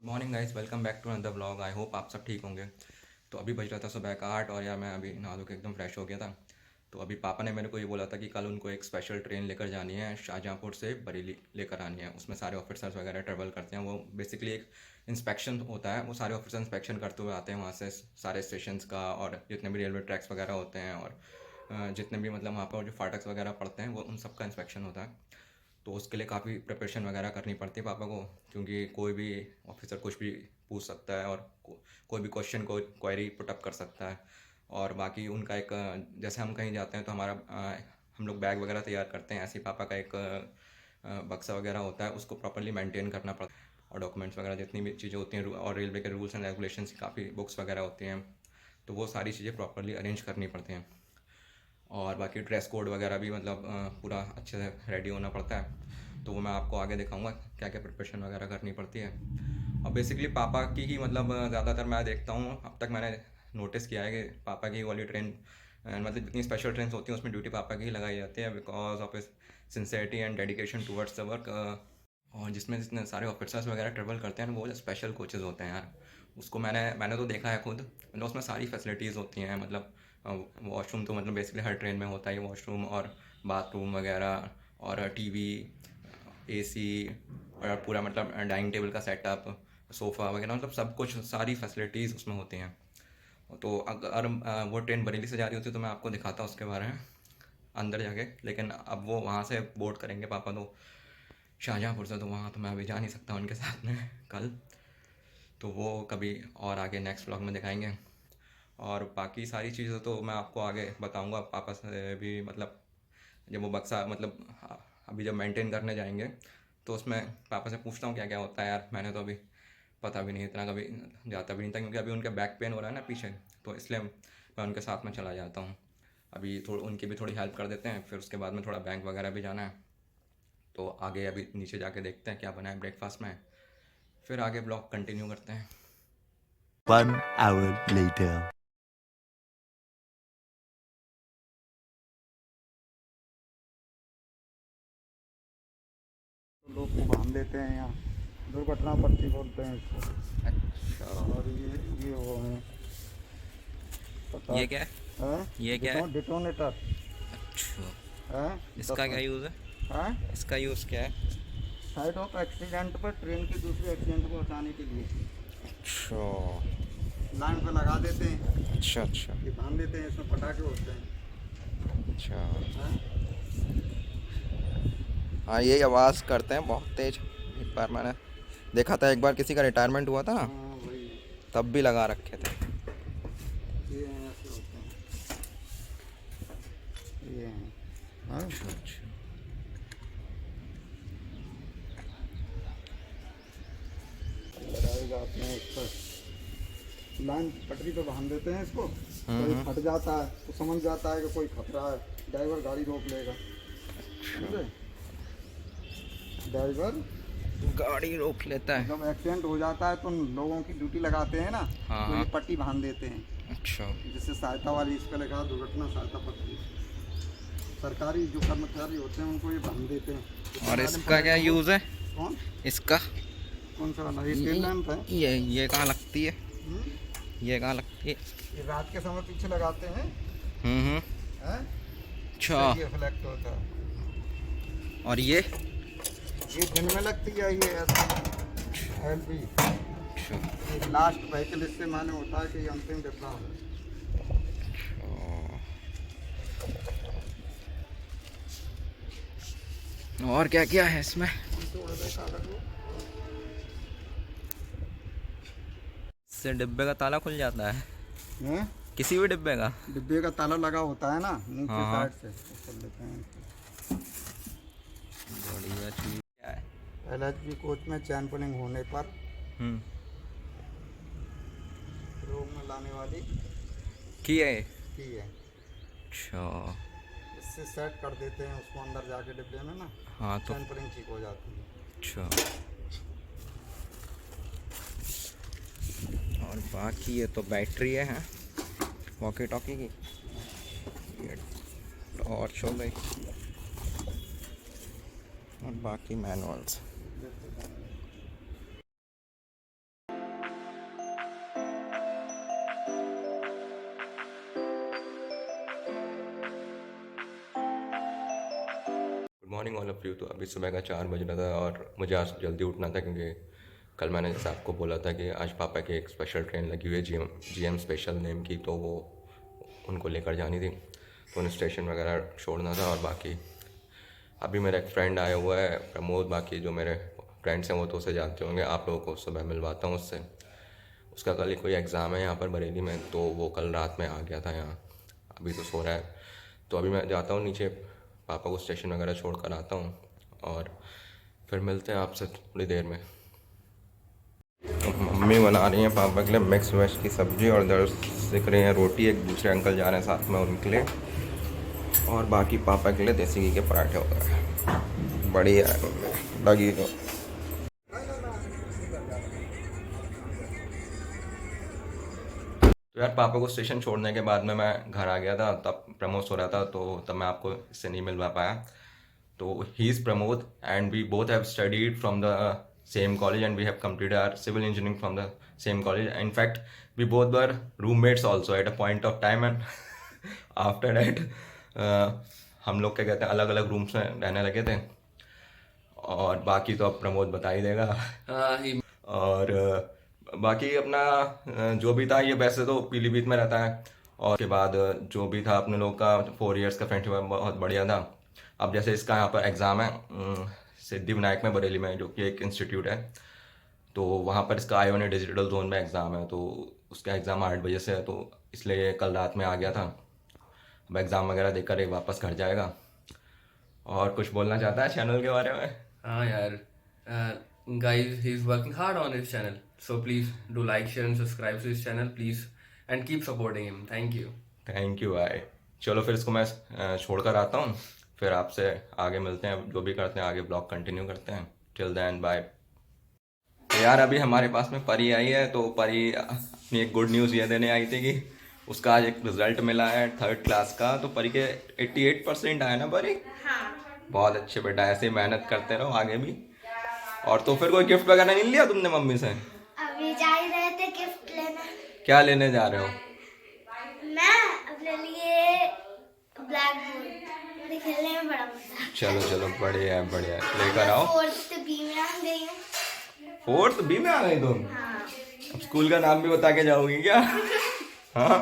Morning guys, welcome back to another vlog. I hope आप सब ठीक होंगे। तो अभी बज रहा था सुबह का 8 और यार मैं अभी नहा धो के एकदम फ्रेश हो गया था। तो अभी पापा ने मेरे को ये बोला था कि कल उनको एक स्पेशल ट्रेन लेकर जानी है, शाहजहाँपुर से बरेली लेकर आनी है। उसमें सारे ऑफिसर्स वगैरह ट्रेवल करते हैं। वो बेसिकली एक इंस्पेक्शन होता है, वो सारे ऑफिसर इंस्पेक्शन करते हुए आते हैं वहाँ से, सारे स्टेशंस का और जितने भी रेलवे ट्रैक्स वगैरह होते हैं और जितने भी मतलब वहाँ पर जो फाटक्स वगैरह पड़ते हैं वो उन सब का इंस्पेक्शन होता है। तो उसके लिए काफ़ी प्रिपरेशन वगैरह करनी पड़ती है पापा को, क्योंकि कोई भी ऑफिसर कुछ भी पूछ सकता है और कोई भी क्वेश्चन को क्वेरी पुटअप कर सकता है। और बाकी उनका एक जैसे हम कहीं जाते हैं तो हमारा हम लोग बैग वगैरह तैयार करते हैं, ऐसे ही पापा का एक बक्सा वगैरह होता है, उसको प्रॉपरली मेंटेन करना पड़ता है। और डॉक्यूमेंट्स वगैरह जितनी भी चीज़ें होती हैं और रेलवे के रूल्स एंड रेगुलेशंस की काफ़ी बुक्स वगैरह होती हैं, तो वो सारी चीज़ें प्रॉपरली अरेंज करनी पड़ती हैं। और बाकी ड्रेस कोड वगैरह भी मतलब पूरा अच्छे से रेडी होना पड़ता है। तो वो मैं आपको आगे दिखाऊंगा क्या क्या प्रिपरेशन वगैरह करनी पड़ती है। और बेसिकली पापा की ही मतलब ज़्यादातर मैं देखता हूँ, अब तक मैंने नोटिस किया है कि पापा की वाली ट्रेन मतलब जितनी स्पेशल ट्रेन होती हैं उसमें ड्यूटी पापा की ही लगाई जाती है, बिकॉज ऑफ इस sincerity and dedication towards the work. और जिसमें जितने सारे ऑफिसर्स वगैरह ट्रेवल करते हैं ना, वो स्पेशल कोचेज़ होते हैं यार। उसको मैंने तो देखा है खुद, मतलब उसमें सारी फैसिलिटीज़ होती हैं, मतलब वॉशरूम तो मतलब बेसिकली हर ट्रेन में होता ही वॉशरूम और बाथरूम वगैरह और टीवी, एसी और पूरा मतलब डाइनिंग टेबल का सेटअप, सोफ़ा वगैरह, मतलब सब कुछ सारी फैसिलिटीज़ उसमें होती हैं। तो अगर वो ट्रेन बरेली से जा रही होती तो मैं आपको दिखाता उसके बारे में अंदर जाके, लेकिन अब वो वहाँ से बोर्ड करेंगे पापा तो शाहजहाँपुर से, तो वहाँ तो मैं अभी जा नहीं सकता उनके साथ में कल। तो वो कभी और आगे नेक्स्ट व्लॉग में दिखाएंगे। और बाकी सारी चीज़ें तो मैं आपको आगे बताऊंगा पापा से भी, मतलब जब वो बक्सा मतलब अभी जब मेंटेन करने जाएंगे तो उसमें पापा से पूछता हूँ क्या क्या होता है यार। मैंने तो अभी पता भी नहीं, इतना कभी जाता भी नहीं था, क्योंकि अभी उनका बैक पेन हो रहा है ना पीछे, तो इसलिए मैं उनके साथ में चला जाता हूँ। अभी थोड़ी उनकी भी थोड़ी हेल्प कर देते हैं, फिर उसके बाद में थोड़ा बैंक वगैरह भी जाना है। तो आगे अभी नीचे जाके देखते हैं क्या बना है ब्रेकफास्ट में, फिर आगे ब्लॉग कंटिन्यू करते हैं। 1 hour later. तो लोग को बांध देते हैं यहाँ, दुर्घटना पट्टी बोलते हैं इसको। अच्छा, और ये वो है, पता ये क्या है? ये है, क्या है? डिटोनेटर अच्छा, है। इसका क्या यूज़ है? है इसका यूज़ क्या है? साइड ऑफ एक्सीडेंट पर ट्रेन के दूसरे एक्सीडेंट को बचाने के लिए अच्छा लाइन पर लगा देते हैं, अच्छा अच्छा ये बांध देते हैं, इसमें पटाखे होते हैं। अच्छा। हैं? हाँ, यही आवाज़ करते हैं बहुत तेज। एक बार मैंने देखा था, एक बार किसी का रिटायरमेंट हुआ था ना, हाँ वही, तब भी लगा रखे थे। ये हैं, ऐसे होते हैं, ये हैं। हाँ, अच्छा अच्छा। लगाए जाते हैं इस पर, लाइन पटरी पे बांध देते हैं इसको, तो ये हम्म। फट जाता है तो समझ जाता है कि कोई खतरा है, ड्राइवर गाड़ी रोक लेगा। समझे? ड्राइवर गाड़ी रोक लेता है। जब एक्सीडेंट हो जाता है तो लोगों की ड्यूटी लगाते हैं ना, हाँ तो ये हाँ। पट्टी बांध देते हैं, अच्छा। जिससे सहायता वाली, इस पर लिखा दुर्घटना सहायता पट्टी। सरकारी जो कर्मचारी होते हैं उनको ये बांध देते हैं। और जितने आदमी इसका पड़े क्या तो वो यूज़ है? कौन, इसका कौन सा वाला, ये टेल लैंप है। ये कहाँ लगती है? हम्म, ये कहाँ लगती है? ये रात के समय पीछे लगाते हैं, हम्म। हैं? अच्छा। इससे ये रिफ्लेक्ट होता है। और ये? ये दिन में लगती है, ये एल बी, अच्छा। ये लास्ट व्हीकल, इससे माने होता है कि ये अंतिम डिब्बा है। और क्या क्या है इसमें? तोड़ दे कागज को। इससे डिब्बे का ताला खुल जाता है? हैं? किसी भी डिब्बे का? डिब्बे का ताला लगा होता है ना नीचे हाँ हाँ। साइड से, तो खोल लेते हैं। बढ़िया चीज़ क्या है? एलएचबी कोच में चैन पुलिंग होने पर हम्म। रोग में लाने वाली की है ये? की है। अच्छा। इससे सेट कर देते हैं उसको अंदर जाके डिब्बे में ना, हाँ तो चैन पुलिंग ठीक हो जाती है। अच्छा। और बाकी ये तो बैटरी है, हैं? वॉकी टॉकी की ये टॉर्च हो गई, और बाकी manuals. Morning all of you. तो अभी सुबह का 4 बज रहा था और मुझे आज जल्दी उठना था क्योंकि कल मैंने जैसे आपको बोला था कि आज पापा की एक स्पेशल ट्रेन लगी हुई है जीएम स्पेशल नेम की, तो वो उनको लेकर जानी थी, तो उन्हें स्टेशन वगैरह छोड़ना था। और बाकी अभी मेरा एक फ्रेंड आया हुआ है प्रमोद, बाकी जो मेरे फ्रेंड्स हैं वो तो उसे जानते होंगे, आप लोगों को सुबह मिलवाता हूँ उससे। उसका कल कोई एग्ज़ाम है यहाँ पर बरेली में, तो वो कल रात में आ गया था यहाँ, अभी तो सो रहा है। तो अभी मैं जाता हूँ नीचे, पापा को स्टेशन वगैरह छोड़ कर आता हूँ और फिर मिलते हैं आपसे थोड़ी देर में। मम्मी बना रही हैं पापा के लिए मिक्स वेज की सब्ज़ी और इधर सेक रही हैं रोटी, एक दूसरे अंकल जा रहे हैं साथ में उनके लिए, और बाकी पापा के लिए देसी घी के पराठे वगैरह। बढ़िया है मम्मी लगी तो। तो यार पापा को स्टेशन छोड़ने के बाद में मैं घर आ गया था, तब प्रमोद हो रहा था, तो तब मैं आपको इससे नहीं मिलवा पाया। तो he is Pramod and we both have studied from the same college and we have completed our civil engineering from the same college. In fact, we both were roommates also at a point of time, and after that हम लोग क्या कहते हैं अलग अलग rooms में रहने लगे थे। और बाकी तो अब प्रमोद बता ही देगा। और बाकी अपना जो भी था, ये वैसे तो पीलीभीत में रहता है, और उसके बाद जो भी था अपने लोग का 4 इयर्स का फ्रेंडशिप बहुत बढ़िया था। अब जैसे इसका यहाँ पर एग्ज़ाम है सिद्धिविनायक में बरेली में, जो कि एक इंस्टीट्यूट है, तो वहाँ पर इसका आयोनिक डिजिटल जोन में एग्ज़ाम है, तो उसका एग्ज़ाम 8 बजे से है, तो इसलिए कल रात में आ गया था। अब एग्ज़ाम वगैरह देकर एक वापस घर जाएगा। और कुछ बोलना चाहता है चैनल के बारे में? हाँ यार, guys, he's working hard on his channel, so please do like, share and subscribe to his channel, please, and keep supporting him. Thank you. Thank you भाई। चलो फिर इसको मैं छोड़कर आता हूँ, फिर आपसे आगे मिलते हैं, जो भी करते हैं आगे ब्लॉग कंटिन्यू करते हैं। Till then bye. तो यार अभी हमारे पास में परी आई है, तो परी अपनी एक गुड न्यूज़ ये देने आई थी कि उसका आज एक रिजल्ट मिला है 3rd क्लास का। तो परी के 88% आया ना परी? हाँ। बहुत अच्छे बेटा, ऐसे ही मेहनत करते रहो आगे भी। और तो फिर कोई गिफ्ट वगैरह नहीं लिया तुमने मम्मी से? अभी जा ही रहे थे गिफ्ट लेने। क्या लेने जा रहे हो? मैं अपने लिए ब्लैक बोर्ड, मुझे खेलने में बड़ा मजा। चलो चलो बढ़िया है बढ़िया है, लेकर आओ। 4th B में आ गई हूँ। 4th B में आ गई तुम? हाँ। अब स्कूल का नाम भी बता के जाओगी क्या? हाँ।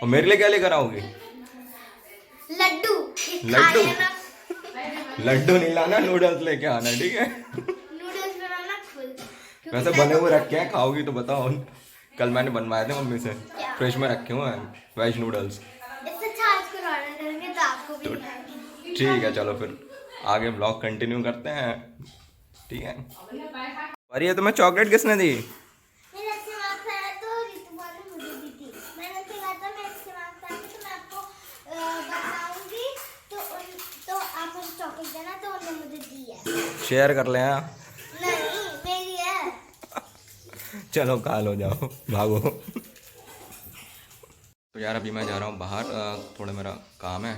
और मेरे लिए क्या लेकर आओगी? लड्डू। लड्डू? लड्डू नहीं लाना, नूडल्स लेके आना, ठीक है? नूडल्स बनाना खुद। वैसे बने हुए रखे हैं, खाओगी तो बताओ। कल मैंने बनवाए थे मम्मी से, फ्रिज में रखे हुए हैं वेज नूडल्स। इससे अच्छा आज को ऑर्डर करेंगे तो आपको भी खिलाएंगे। ठीक है चलो फिर आगे ब्लॉग कंटिन्यू करते हैं, ठीक है? और ये तुम्हें चॉकलेट किसने दी? मेरे अच्छे मार्क्स आए तो रितुआ ने मुझे दी थी। मैंने उनसे कहा था मेरे अच्छे मार्क्स आए तो मैं आपको बताऊंगी, तो आप मुझे चॉकलेट देना, तो उन्होंने मुझे दी है। शेयर कर ले। हाँ नहीं, मेरी है। चलो काल हो जाओ, भागो। तो यार अभी मैं जा रहा हूँ बाहर, थोड़ा मेरा काम है,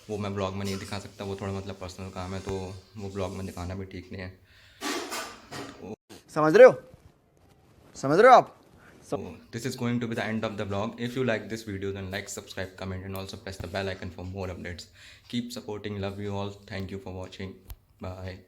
वो मैं ब्लॉग में नहीं दिखा सकता, वो थोड़ा मतलब पर्सनल काम है, तो वो ब्लॉग में दिखाना भी ठीक नहीं है। समझ रहे हो आप? So this is going to be the end of the vlog. If you like this video, then like, subscribe, comment, and also press the bell icon for more updates. Keep supporting. Love you all. Thank you for watching. Bye.